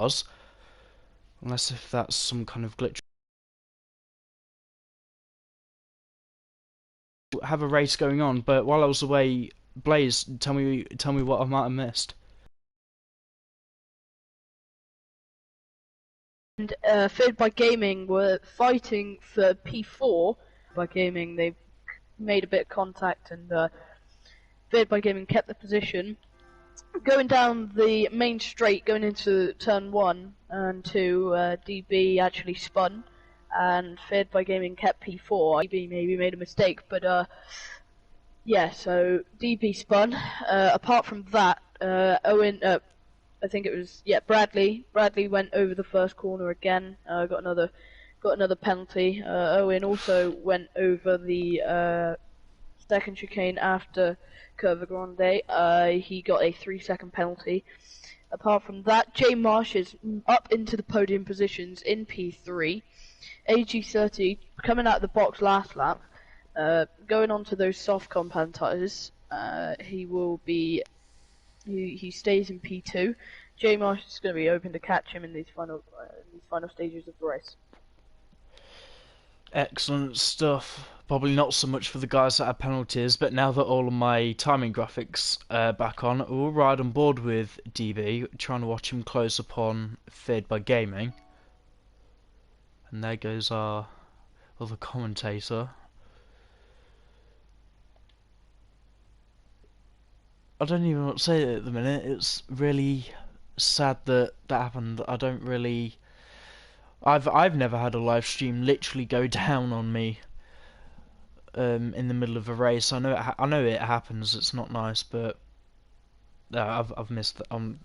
cars, unless if that's some kind of glitch. Have a race going on, but while I was away, Blaze, tell me what I might have missed. And Fed by Gaming were fighting for P4. By Gaming, they made a bit of contact, and Fed by Gaming kept the position. Going down the main straight, going into turn 1 and 2, DB actually spun, and Fed by Gaming kept P4. DB maybe made a mistake, but yeah, so DB spun. Apart from that, Owen, I think it was, yeah, Bradley. Bradley went over the first corner again. Got another penalty. Owen also went over the second chicane after Curva Grande. He got a 3-second penalty. Apart from that, Jay Marsh is up into the podium positions in P3. AG30 coming out of the box last lap. Going on to those soft compound tyres. He stays in P2. Jay Marsh is going to be open to catch him in these final stages of the race. Excellent stuff. Probably not so much for the guys that had penalties, but now that all of my timing graphics are back on, we'll ride on board with DB, trying to watch him close upon Fed by Gaming. And there goes our other commentator. I don't even know what to say at the minute. It's really sad that that happened. I've never had a live stream literally go down on me in the middle of a race. I know it happens. It's not nice, but I've missed. I'm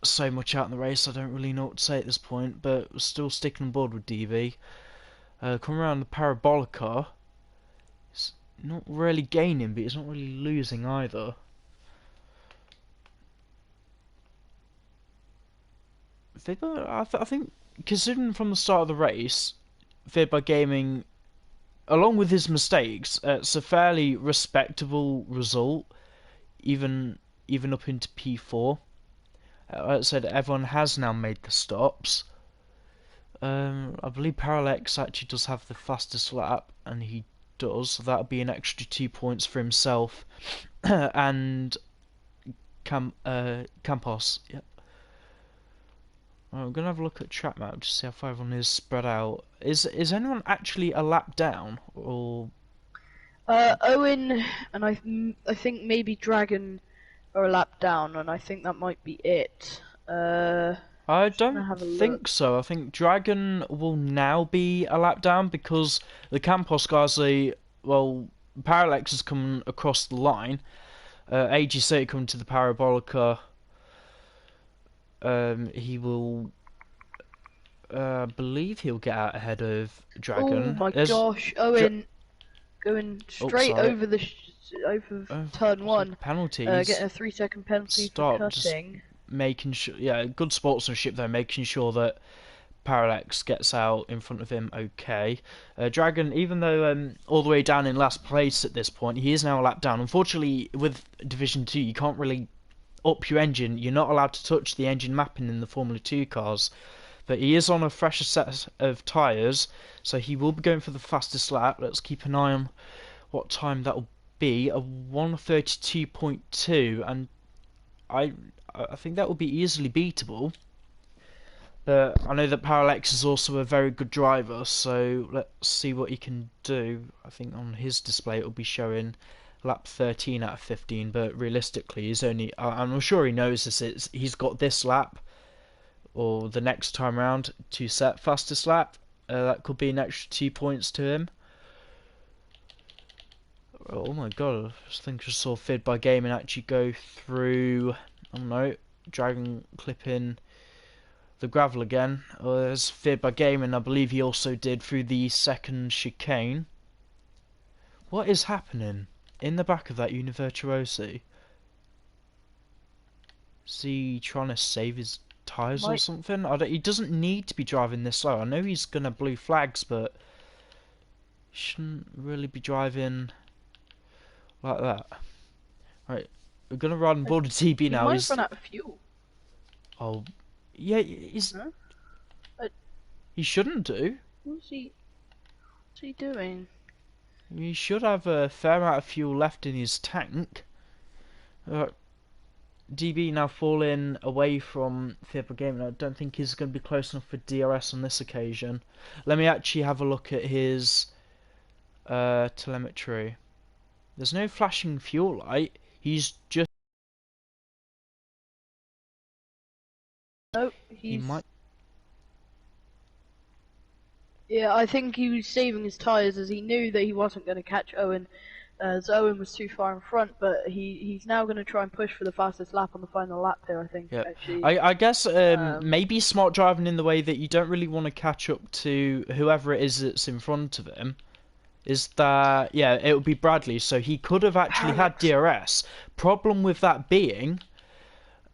so much out in the race. I don't really know what to say at this point. But we're still sticking on board with DV. Come around the Parabolica. It's not really gaining, but it's not really losing either. I think, considering from the start of the race, Fed by Gaming, along with his mistakes, it's a fairly respectable result, even up into P4. Like I said, everyone has now made the stops. I believe Parallax actually does have the fastest lap, and he does, so that'll be an extra 2 points for himself. And Campos, yep. I'm gonna have a look at track map to see how far everyone is spread out. Is anyone actually a lap down, or? Owen and I think maybe Dragon are a lap down, and I think that might be it. I Just gonna don't have a think look. so. I think Dragon will now be a lap down because the Campos guys well, Parallax has come across the line. AG30 coming to the Parabolica. He will. Believe he'll get out ahead of Oh Dragon. my There's gosh, Owen going oh, straight sorry. over over turn So 1, penalties. getting a 3-second penalty for Stop. Just cutting. making sure. Yeah, good sportsmanship though. Making sure that Parallax gets out in front of him. Okay. Dragon, even though all the way down in last place at this point, he is now a lap down. Unfortunately, with Division 2, you can't really up your engine. You're not allowed to touch the engine mapping in the Formula 2 cars. But he is on a fresher set of tyres, so he will be going for the fastest lap. Let's keep an eye on what time that will be. A 1:32.2, and I think that will be easily beatable. But I know that Parallax is also a very good driver, so let's see what he can do. I think on his display it will be showing lap 13 out of 15, but realistically he's only... I'm sure he knows this. He's got this lap, or the next time round, to set fastest lap. That could be an extra 2 points to him. Oh my god, I just think I saw Fid by Gaming actually go through... I don't know, Dragon clipping the gravel again. There's Fid by Gaming, I believe he also did through the second chicane. What is happening in the back of that Univirtuosi? Is he trying to save his tyres or something? He doesn't need to be driving this slow. I know he's going to blue flags, but he shouldn't really be driving like that. Right, we're going to ride on board with TB He now. might have run out of fuel. Oh, Yeah, he's Huh? Uh, he shouldn't do. What's he doing? He should have a fair amount of fuel left in his tank. DB now falling away from Fibber Gaming. I don't think he's going to be close enough for DRS on this occasion. Let me actually have a look at his telemetry. There's no flashing fuel light. He's just... Nope, He might... Yeah, I think he was saving his tyres as he knew that he wasn't going to catch Owen, as Owen was too far in front, but he's now going to try and push for the fastest lap on the final lap here, I think, Yeah. actually. I guess maybe smart driving in the way that you don't really want to catch up to whoever it is that's in front of him. Is that, yeah, it would be Bradley, so he could have actually had DRS. Problem with that being,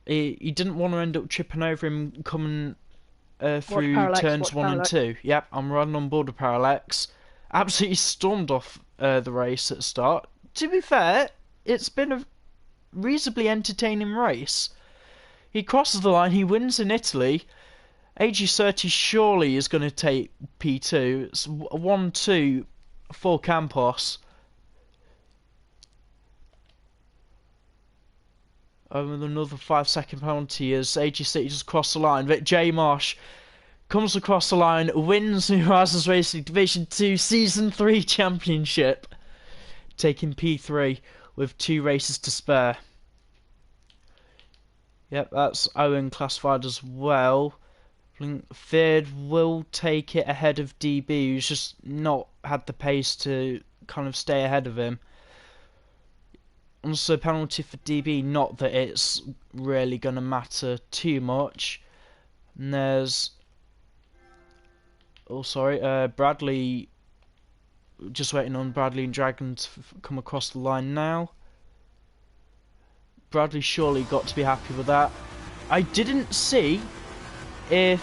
he didn't want to end up tripping over him coming through turns 1 and 2. Yep, I'm running on board with Parallax. Absolutely stormed off the race at the start. To be fair, it's been a reasonably entertaining race. He crosses the line, he wins in Italy. AG30 surely is going to take P2. It's 1-2 for Campos. With another 5-second penalty as AG30 just crossed the line. But J Marsh comes across the line, wins the Horizons Racing Division 2 Season 3 Championship, taking P3 with 2 races to spare. Yep, that's Owen classified as well. Third will take it ahead of DB, who's just not had the pace to kind of stay ahead of him. Also, penalty for DB, not that it's really going to matter too much. And there's... Oh, sorry, Bradley... Just waiting on Bradley and Dragon to come across the line now. Bradley surely got to be happy with that. I didn't see if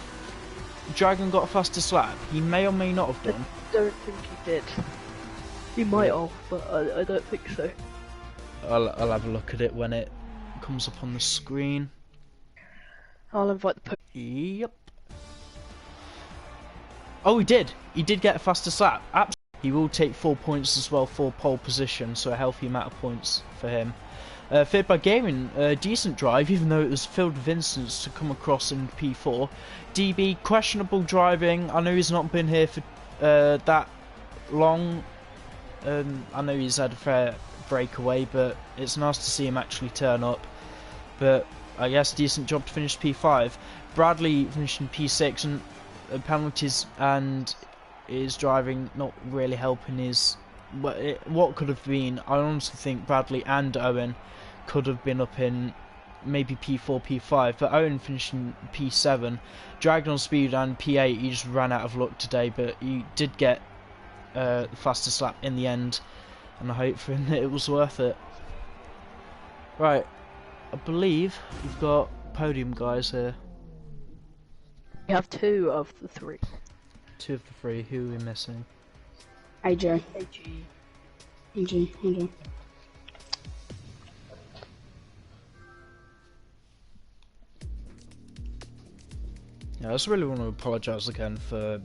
Dragon got a faster slap. He may or may not have done. I don't think he did. He might have, but I don't think so. I'll have a look at it when it comes up on the screen. I'll invite the... Yep. Oh, he did. He did get a faster slap. Absolutely. He will take 4 points as well for pole position, so a healthy amount of points for him. Third by Gaming, decent drive, even though it was filled with incidents to come across in P4. DB, questionable driving. I know he's not been here for that long. I know he's had a fair breakaway, but it's nice to see him actually turn up. But I guess decent job to finish P5. Bradley finishing P6, and penalties and his driving not really helping his... what could have been, I honestly think Bradley and Owen could have been up in maybe P4, P5, but Owen finishing P7. Dragged on speed and P8, he just ran out of luck today, but he did get the fastest lap in the end, and I hope for him that it was worth it. Right, I believe we've got podium guys here. We have 2 of the 3. 2 of the 3, who are we missing? AJ. AG. AJ. Yeah, I just really want to apologise again for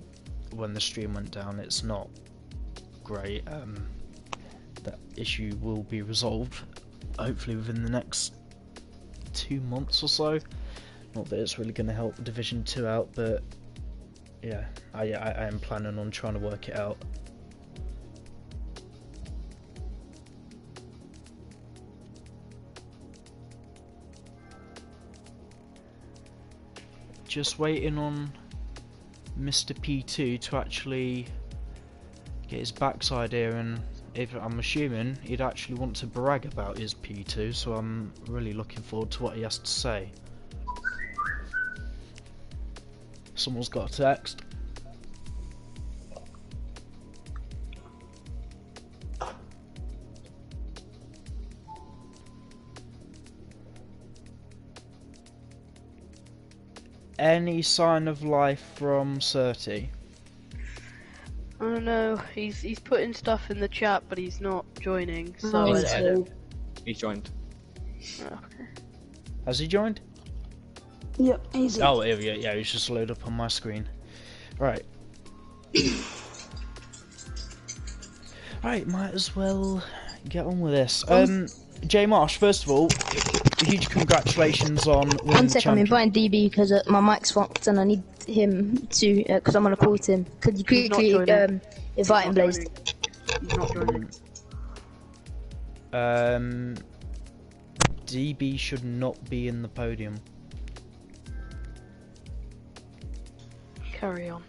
when the stream went down. It's not great. That issue will be resolved, hopefully within the next 2 months or so. Not that it's really going to help Division 2 out, but yeah, I am planning on trying to work it out. Just waiting on Mr. P2 to actually get his backside here, and if I'm assuming he'd actually want to brag about his P2, so I'm really looking forward to what he has to say. Someone's got a text. Any sign of life from Certi? I don't know, he's putting stuff in the chat, but he's not joining, so Oh, I so don't... He joined. Okay. Has he joined? Yep, easy. Oh, here we go. Yeah, it's just load up on my screen. Right. Right, might as well get on with this. J Marsh, first of all, huge congratulations on winning One the sec, I'm champion. inviting DB because my mic's fucked and I need him to, because I'm on a call to him. Could you quickly invite him, Blaze? He's not joining. DB should not be in the podium. Carry on.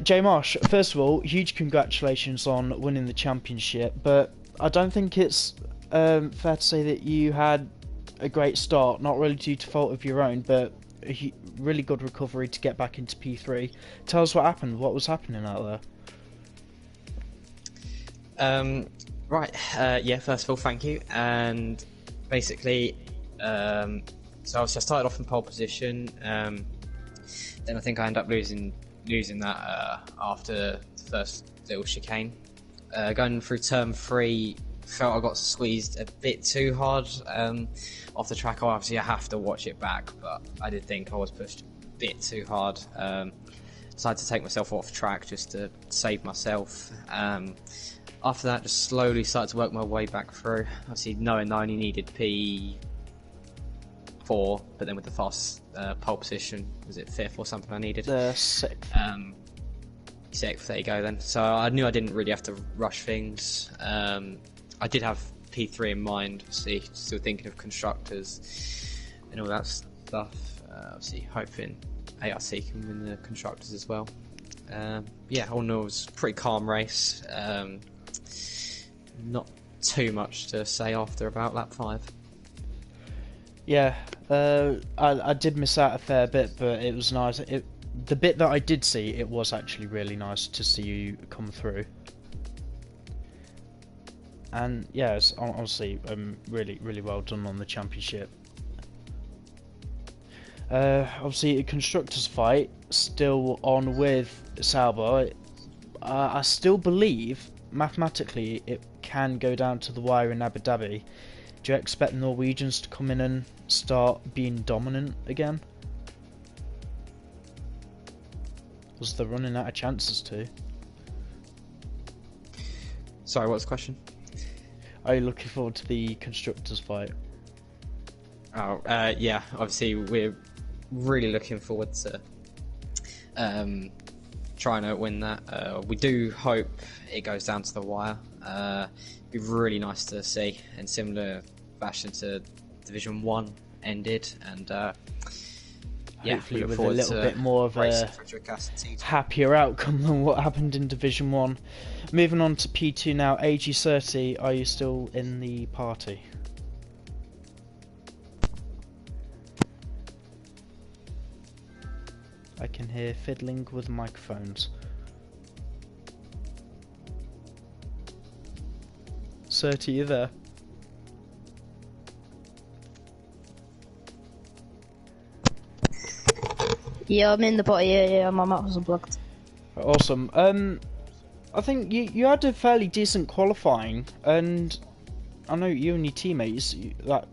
J Marsh, first of all, huge congratulations on winning the championship, but I don't think it's fair to say that you had a great start, not really due to fault of your own, but a really good recovery to get back into P3. Tell us what happened, what was happening out there? Right, yeah, first of all, thank you. And basically, so obviously I started off in pole position, then I think I ended up losing that after the first little chicane. Going through turn 3, felt I got squeezed a bit too hard off the track. Obviously I have to watch it back, but I did think I was pushed a bit too hard. Decided to take myself off track just to save myself. After that, just slowly started to work my way back through. Obviously knowing I only needed P4, but then with the fast pole position, was it 5th or something I needed? 6th. 6th, there you go then. So I knew I didn't really have to rush things. I did have P3 in mind, obviously, still thinking of constructors and all that stuff. Obviously hoping ARC can win the constructors as well. Yeah, all in all, it was a pretty calm race. Not too much to say after about lap 5. Yeah, I did miss out a fair bit, but it was nice. The bit that I did see, it was actually really nice to see you come through. And yeah, it's honestly really well done on the championship. Obviously, a constructors fight still on with Sauber. I still believe mathematically it can go down to the wire in Abu Dhabi. Do you expect Norwegians to come in and start being dominant again? Was they're running out of chances to? Sorry, what's the question? Are you looking forward to the constructors fight? Oh, yeah, obviously we're really looking forward to trying to win that. We do hope it goes down to the wire. It'd be really nice to see, in similar fashion to Division 1 ended, and yeah, hopefully with a little bit more of a happier outcome than what happened in Division 1. Moving on to P2 now, AG30, are you still in the party? I can hear fiddling with microphones. Certy, you there? Yeah, I'm in the party. Yeah, my mouth was unplugged. Awesome. I think you had a fairly decent qualifying, and I know you and your teammates, like,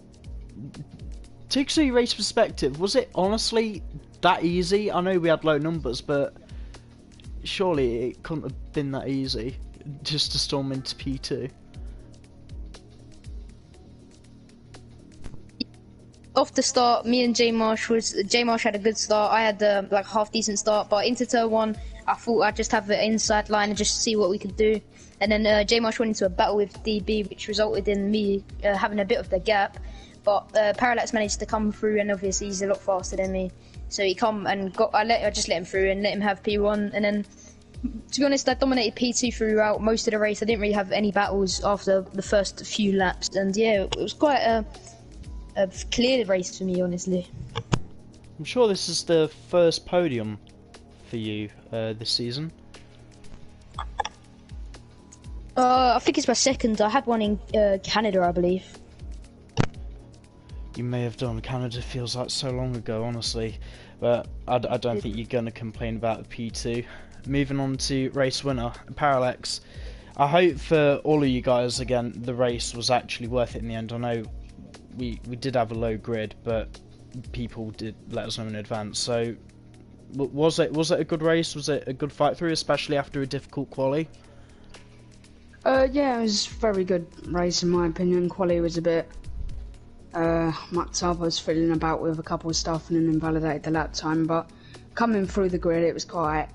takes a race perspective, was it honestly that easy? I know we had low numbers, but surely it couldn't have been that easy just to storm into P2. Off the start, me and J Marsh had a good start. I had like half decent start, but into turn 1, I thought I'd just have an inside line and just see what we could do. And then J Marsh went into a battle with DB, which resulted in me having a bit of the gap. But Parallax managed to come through, and obviously he's a lot faster than me. So he come and I just let him through and let him have P1. And then, to be honest, I dominated P2 throughout most of the race. I didn't really have any battles after the first few laps, and yeah, it was quite a clear race for me, honestly. I'm sure this is the first podium for you this season. I think it's my second. I had one in Canada, I believe. You may have done. Canada feels like so long ago, honestly. But I don't think you're going to complain about the P2. Moving on to race winner, Parallax. I hope for all of you guys, again, the race was actually worth it in the end. I know we did have a low grid, but people did let us know in advance. So, was it a good race? Was it a good fight through, especially after a difficult quali? Yeah, it was a very good race in my opinion. Quali was a bit mucked up. I was fiddling about with a couple of stuff and then invalidated the lap time, but coming through the grid it was quite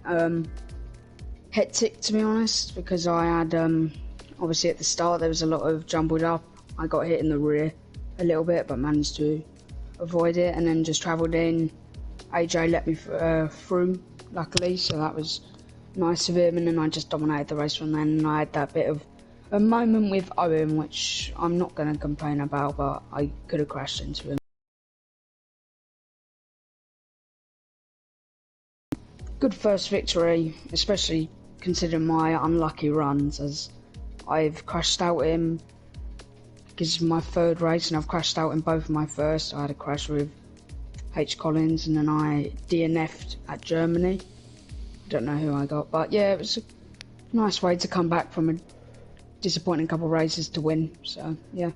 hectic, to be honest, because I had obviously at the start there was a lot of jumbled up. I got hit in the rear a little bit but managed to avoid it, and then just travelled in. AJ let me through, luckily, so that was nice of him, and then I just dominated the race from then, and I had that bit of a moment with Owen, which I'm not going to complain about, but I could have crashed into him. Good first victory, especially considering my unlucky runs, as I've crashed out in, this is my third race and I've crashed out in both of my first. I had a crash with H. Collins and then I DNF'd at Germany. Don't know who I got, but yeah, it was a nice way to come back from a disappointing couple of races to win, so yeah.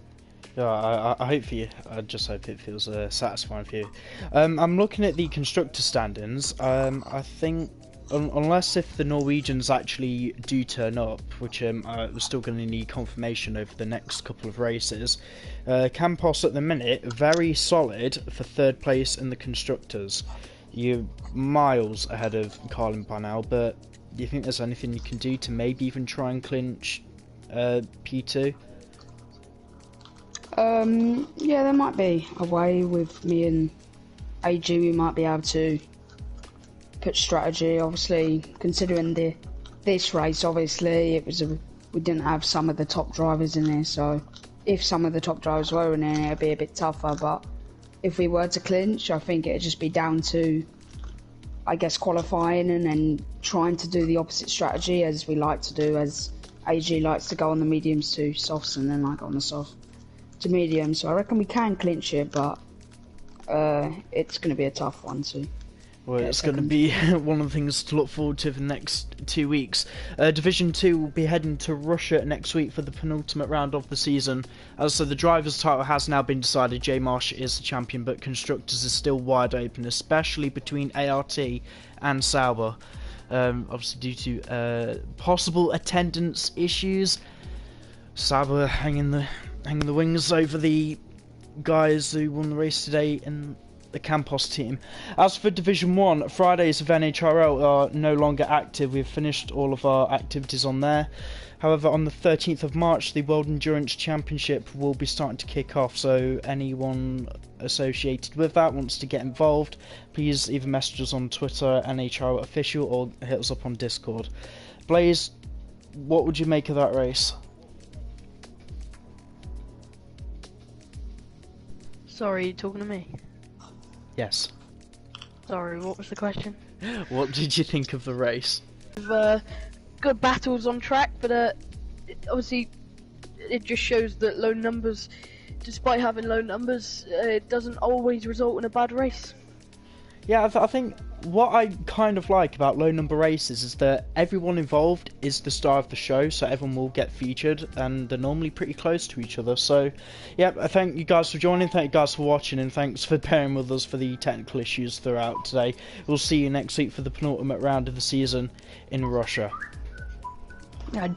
Yeah, I hope for you. I just hope it feels satisfying for you. I'm looking at the constructor standings. I think unless if the Norwegians actually do turn up, which we're still going to need confirmation over the next couple of races. Campos at the minute very solid for third place in the constructors. You're miles ahead of Carlin by now, but do you think there's anything you can do to maybe even try and clinch P2? Yeah, there might be a way with me and AG. We might be able to put strategy. Obviously, considering this race, obviously we didn't have some of the top drivers in there. So if some of the top drivers were in there, it'd be a bit tougher. But if we were to clinch, I think it'd just be down to, I guess, qualifying and then trying to do the opposite strategy as we like to do. As AG likes to go on the mediums to softs, and then I go on the soft to medium, so I reckon we can clinch it, but it's going to be a tough one too. Well, it's going to be one of the things to look forward to for the next 2 weeks. Division 2 will be heading to Russia next week for the penultimate round of the season. So the driver's title has now been decided. J Marsh is the champion, but constructors is still wide open, especially between ART and Sauber. Obviously due to possible attendance issues. Sauber hanging the wings over the guys who won the race today in the Campos team. As for Division 1, Fridays of NHRL are no longer active. We've finished all of our activities on there. However, on the 13th of March, the World Endurance Championship will be starting to kick off, so anyone associated with that wants to get involved, please either message us on Twitter, NHRL official, or hit us up on Discord. Blaze, what would you make of that race? Sorry, you talking to me? Yes. Sorry, what was the question? What did you think of the race? Good battles on track, but obviously it just shows that low numbers, despite having low numbers, it doesn't always result in a bad race. Yeah, I think what I kind of like about low number races is that everyone involved is the star of the show, so everyone will get featured, and they're normally pretty close to each other. So, yeah, I thank you guys for joining, thank you guys for watching, and thanks for bearing with us for the technical issues throughout today. We'll see you next week for the penultimate round of the season in Russia. Yeah.